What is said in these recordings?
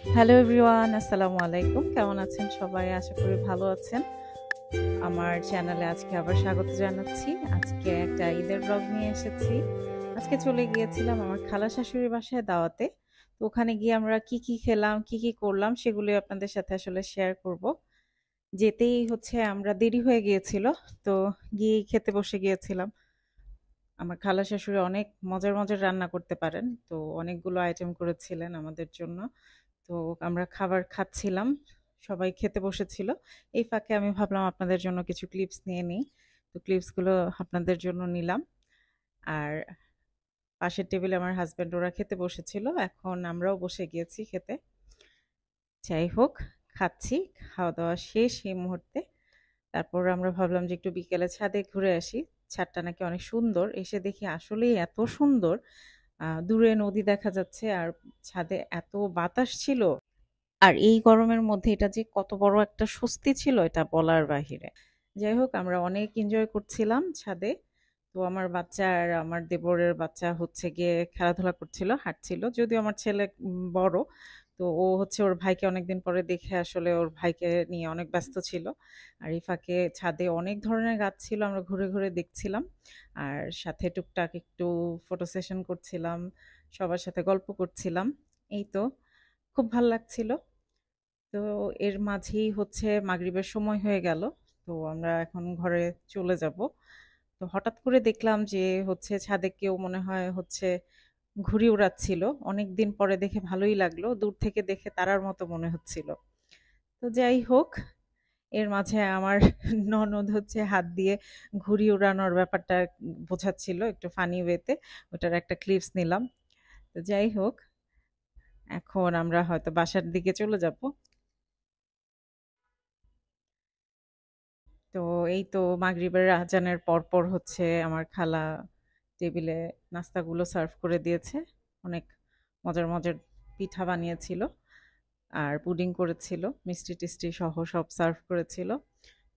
Hello everyone, আসসালামু আলাইকুম। কেমন আছেন সবাই? আশা করি ভালো আছেন। আমার চ্যানেলে আজকে আবার স্বাগত জানাচ্ছি। আজকে একটা ঈদের ব্লগ নিয়ে এসেছি। আজকে চলে গিয়েছিলাম আমার খালা শাশুড়ির বাসায় দাওয়াতে। তো ওখানে গিয়ে আমরা কি কি খেলাম, কি কি করলাম সেগুলি আপনাদের সাথে আসলে শেয়ার করব। যেতেই হচ্ছে আমরা দেরি হয়ে গিয়েছিল। তো গিয়েই খেতে বসে গিয়েছিলাম। আমার খালা শাশুড়ি অনেক মজার মজার রান্না করতে পারেন। তো অনেকগুলো আইটেম করেছিলেন আমাদের জন্য। তো আমরা খাবার খাচ্ছিলাম। সবাই খেতে বসেছিল। এই ফাঁকে আমি ভাবলাম আপনাদের জন্য কিছু ক্লিপস নিয়ে নিই। তো ক্লিপসগুলো আপনাদের জন্য নিলাম। আর পাশের টেবিলে আমার হাসব্যান্ড ওরা খেতে বসেছিল। এখন আমরাও বসে গিয়েছি খেতে। যাই হোক, খাচ্ছি। খাওয়া-দাওয়া শেষ এই মুহূর্তে। তারপর আমরা ভাবলাম যে একটু বিকেলে ছাদে ঘুরে আসি। ছাদটা নাকি অনেক সুন্দর। এসে দেখি আসলেই এত সুন্দর। দূরে নদী দেখা যাচ্ছে আর ছাদে এত বাতাস ছিল। আর এই গরমের মধ্যে এটা যে কত বড় একটা স্বস্তি ছিল এটা বলার বাহিরে। যাই হোক আমরা অনেক এনজয় করছিলাম ছাদে। তো আমার বাচ্চা আর আমার দেবরের বাচ্চা হচ্ছে গিয়ে খেলাধুলা করছিল, হাঁটছিল। যদিও আমার ছেলে বড়। তো ও হচ্ছে ওর ভাইকে অনেকদিন পরে দেখে আসলে ওর ভাইকে নিয়ে অনেক ব্যস্ত ছিল। আর এই ফাঁকে ছাদে অনেক ধরনের গাছ ছিল, আমরা ঘুরে ঘুরে দেখছিলাম। আর সাথে টুকটাক একটু ফটো সেশন করছিলাম, সবার সাথে গল্প করছিলাম। এই তো, খুব ভাল লাগছিল। তো এর মাঝেই হচ্ছে মাগরিবের সময় হয়ে গেল। তো আমরা এখন ঘরে চলে যাব। তো হঠাৎ করে দেখলাম যে হচ্ছে ছাদে কেউ মনে হয় হচ্ছে ঘুড়ি উড়াচ্ছিল। অনেকদিন পরে দেখে ভালোই লাগলো। দূর থেকে দেখে তারার মতো মনে হচ্ছিল। তো যাই হোক, এর মাঝে আমার ননদ হচ্ছে হাত দিয়ে ঘুড়ি উড়ানোর ব্যাপারটা বোঝাচ্ছিল একটু ফানি ওয়েতে। ওটার একটা ক্লিপস নিলাম। তো যাই হোক, এখন আমরা হয়তো বাসার দিকে চলে যাব। তো এই তো মাগরিবের আজানের পরপর হচ্ছে আমার খালা টেবিলে নাস্তাগুলো সার্ভ করে দিয়েছে। অনেক মজার মজার পিঠা বানিয়েছিল আর পুডিং করেছিল, মিষ্টি টিষ্টি সহ সব সার্ভ করেছিল।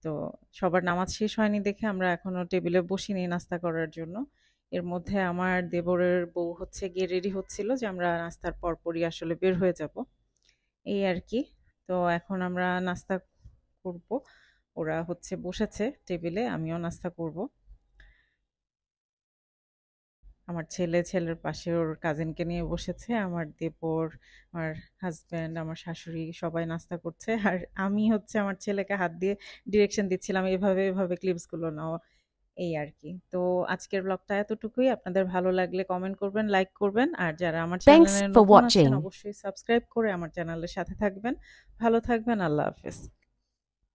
তো সবার নামাজ শেষ হয়নি দেখে আমরা এখনো টেবিলে বসিনি নাস্তা করার জন্য। এর মধ্যে আমার দেবরের বউ হচ্ছে গিয়ে রেডি হচ্ছিল যে আমরা নাস্তার পরপরই আসলে বের হয়ে যাব, এই আর কি। তো এখন আমরা নাস্তা করব। ওরা হচ্ছে বসেছে টেবিলে, আমিও নাস্তা করব। আমার ছেলে, ছেলের পাশে ওর কাজিনকে নিয়ে বসেছে। আমার দেবর, আমার হাসব্যান্ড, আমার শাশুড়ি সবাই নাস্তা করছে। আর আমি হচ্ছে আমার ছেলেকে হাত দিয়ে ডিরেকশন দিচ্ছিলাম, এভাবে, এভাবে ক্লিপস গুলো নাও। এই আর কি। তো আজকের ব্লগটা এতটুকুই। আপনাদের ভালো লাগলে কমেন্ট করবেন, লাইক করবেন। আর যারা আমার Thanks চ্যানেলে for নতুন আছেন watching. অবশ্যই সাবস্ক্রাইব করে আমার চ্যানেলের সাথে থাকবেন। ভালো থাকবেন। আল্লাহ হাফেজ।